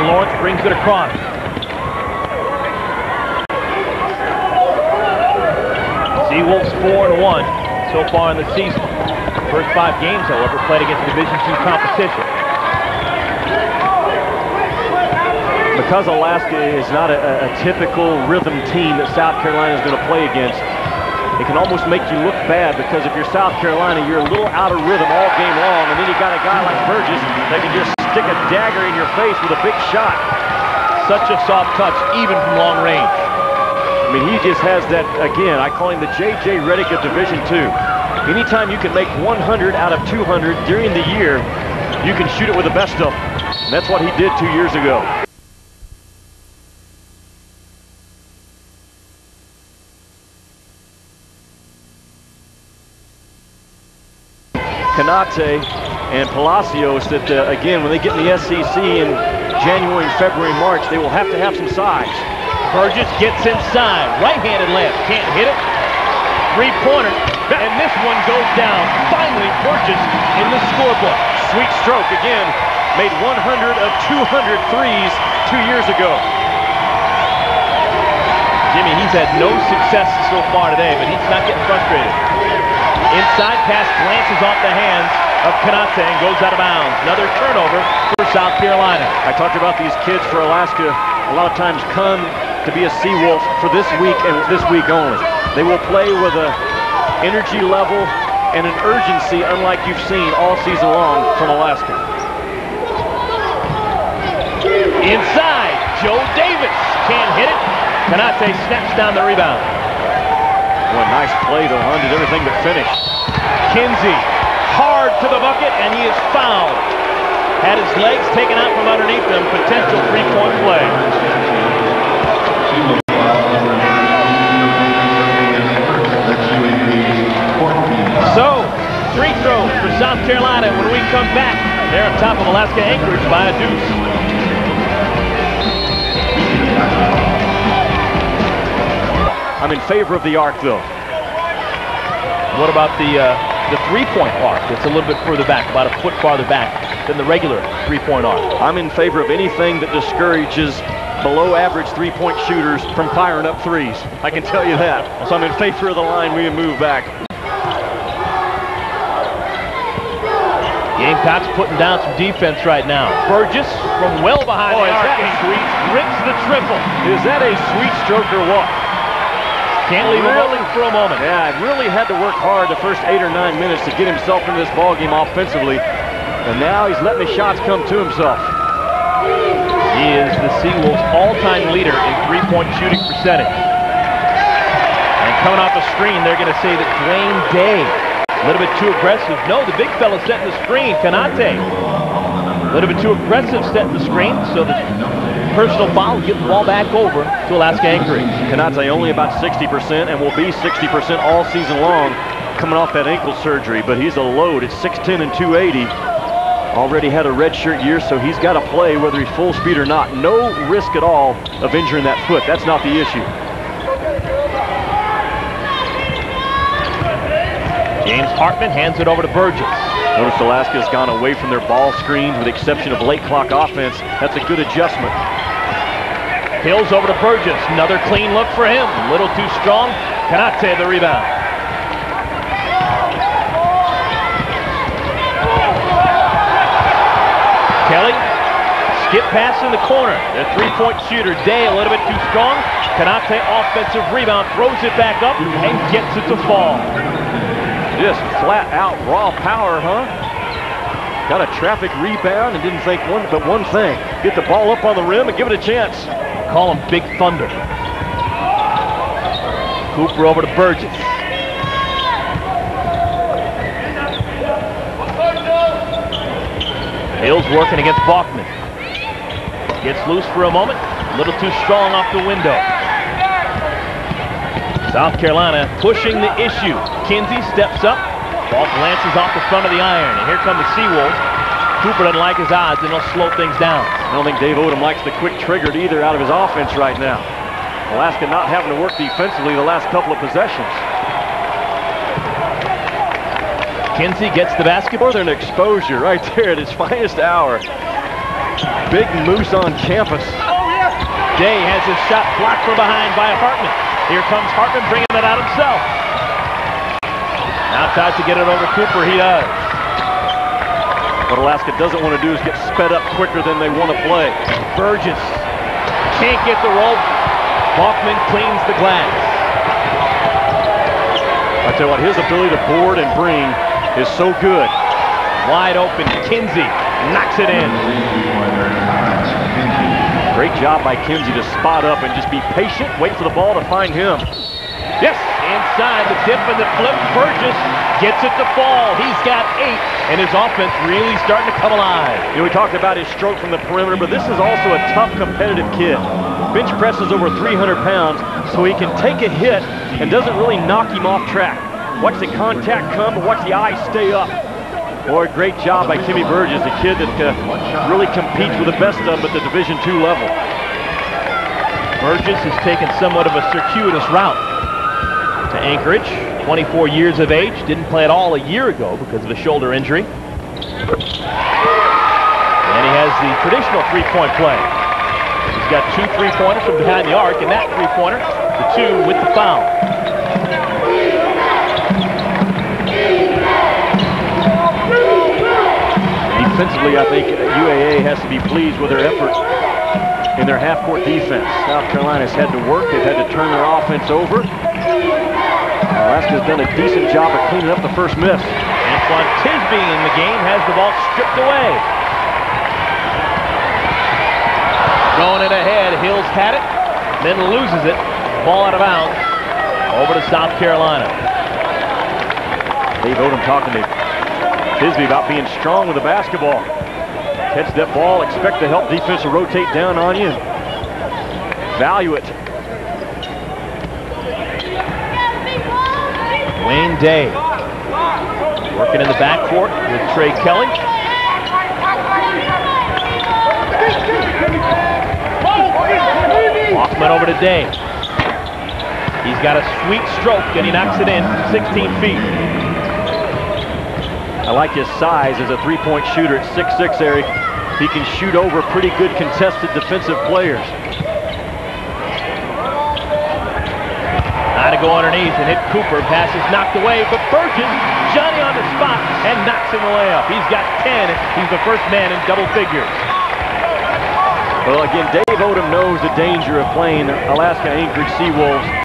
Lawrence brings it across. Seawolves 4-1 so far in the season. First 5 games, however, played against Division II competition. Because Alaska is not a typical rhythm team that South Carolina is going to play against, it can almost make you look bad, because if you're South Carolina, you're a little out of rhythm all game long, and then you got a guy like Burgess that can just stick a dagger in your face with a big shot. Such a soft touch, even from long range. I mean, he just has that, again, I call him the J.J. Redick of Division II. Anytime you can make 100 out of 200 during the year, you can shoot it with the best of them. And that's what he did 2 years ago. Canate and Palacios that, again, when they get in the SEC in January and February and March, they will have to have some size. Burgess gets inside, right-handed layup, can't hit it. Three-pointer, and this one goes down. Finally, Burgess in the scorebook. Sweet stroke again, made 100 of 200 threes 2 years ago. Jimmy, he's had no success so far today, but he's not getting frustrated. Inside pass glances off the hands of Canate and goes out of bounds. Another turnover for South Carolina. I talked about these kids for Alaska a lot of times come to be a Seawolf for this week and this week only. They will play with an energy level and an urgency unlike you've seen all season long from Alaska. Inside, Joe Davis can't hit it. Canate snaps down the rebound. What a nice play though, Hunt, did everything but finish. Kinsey, hard to the bucket, and he is fouled. Had his legs taken out from underneath him, potential three-point play. So, free throws for South Carolina when we come back. They're on top of Alaska-Anchorage by a deuce. I'm in favor of the arc, though. What about the three-point arc? It's a little bit further back, about a foot farther back than the regular three-point arc. I'm in favor of anything that discourages below-average three-point shooters from firing up threes. I can tell you that. So I'm in favor of the line. We move back. Gamecocks putting down some defense right now. Burgess from well behind the arc and sweet rips the triple. Is that a sweet stroke or what? Can't leave him open for a moment. Yeah, really had to work hard the first 8 or 9 minutes to get himself into this ballgame offensively. And now he's letting the shots come to himself. He is the Seawolves' all-time leader in three-point shooting percentage. And coming off the screen, they're going to say that Dwayne Day, a little bit too aggressive. No, the big fella setting the screen, Canate. A little bit too aggressive setting the screen, so the personal foul, get the ball back over to Alaska-Anchorage. Canate only about 60% and will be 60% all season long coming off that ankle surgery, but he's a load at 6'10" and 280. Already had a redshirt year, so he's got to play whether he's full speed or not. No risk at all of injuring that foot. That's not the issue. James Hartman hands it over to Burgess. Notice Alaska's gone away from their ball screens with the exception of late clock offense. That's a good adjustment. Hills over to Burgess. Another clean look for him. A little too strong. Canate the rebound. Kelly, skip pass in the corner. Their three-point shooter, Day, a little bit too strong. Canate offensive rebound, throws it back up and gets it to fall. Just flat out raw power, huh? Got a traffic rebound and didn't think one thing. Get the ball up on the rim and give it a chance. Call him Big Thunder. Cooper over to Burgess. Hills working against Bachman. Gets loose for a moment. A little too strong off the window. South Carolina pushing the issue. Kinsey steps up. Ball glances off the front of the iron. And here come the Seawolves. Cooper doesn't like his odds and he'll slow things down. I don't think Dave Odom likes the quick trigger either out of his offense right now. Alaska not having to work defensively the last couple of possessions. Kinsey gets the basketball. Northern exposure right there at its finest hour. Big moose on campus. Day has his shot blocked from behind by Hartman. Here comes Hartman bringing it out himself. Now tries to get it over Cooper. He does. What Alaska doesn't want to do is get sped up quicker than they want to play. Burgess can't get the rope. Balkman cleans the glass. I tell you what, his ability to board and bring is so good. Wide open, Kinsey knocks it in. Great job by Kinsey to spot up and just be patient, wait for the ball to find him. Yes, inside the dip and the flip. Burgess gets it to fall. He's got 8, and his offense really starting to come alive. You know, we talked about his stroke from the perimeter, but this is also a tough, competitive kid. Bench presses over 300 pounds, so he can take a hit and doesn't really knock him off track. Watch the contact come, but watch the eyes stay up. Boy, great job by Kemmy Burgess, a kid that really competes with the best of them at the Division II level. Burgess has taken somewhat of a circuitous route to Anchorage. 24 years of age, didn't play at all a year ago because of a shoulder injury. And he has the traditional three-point play. He's got 2 3-pointers from behind the arc, and that three-pointer, the 2 with the foul. Defensively, I think UAA has to be pleased with their effort in their half-court defense. South Carolina's had to work. They've had to turn their offense over. Alaska's done a decent job of cleaning up the first miss. Antoine Tisby in the game has the ball stripped away. Going it ahead, Hills had it, then loses it. Ball out of bounds. Over to South Carolina. Dave Odom talking to Tisby about being strong with the basketball. Catch that ball, expect the help defense to rotate down on you. Value it. Wayne Day working in the backcourt with Trey Kelly. Balkman over to Day. He's got a sweet stroke and he knocks it in from 16 feet. I like his size as a three-point shooter at 6'6", Eric. He can shoot over pretty good contested defensive players. Now to go underneath and hit Cooper. Pass is knocked away, but Burgess, Johnny on the spot, and knocks in the layup. He's got 10. He's the first man in double figures. Well, again, Dave Odom knows the danger of playing Alaska-Anchorage Seawolves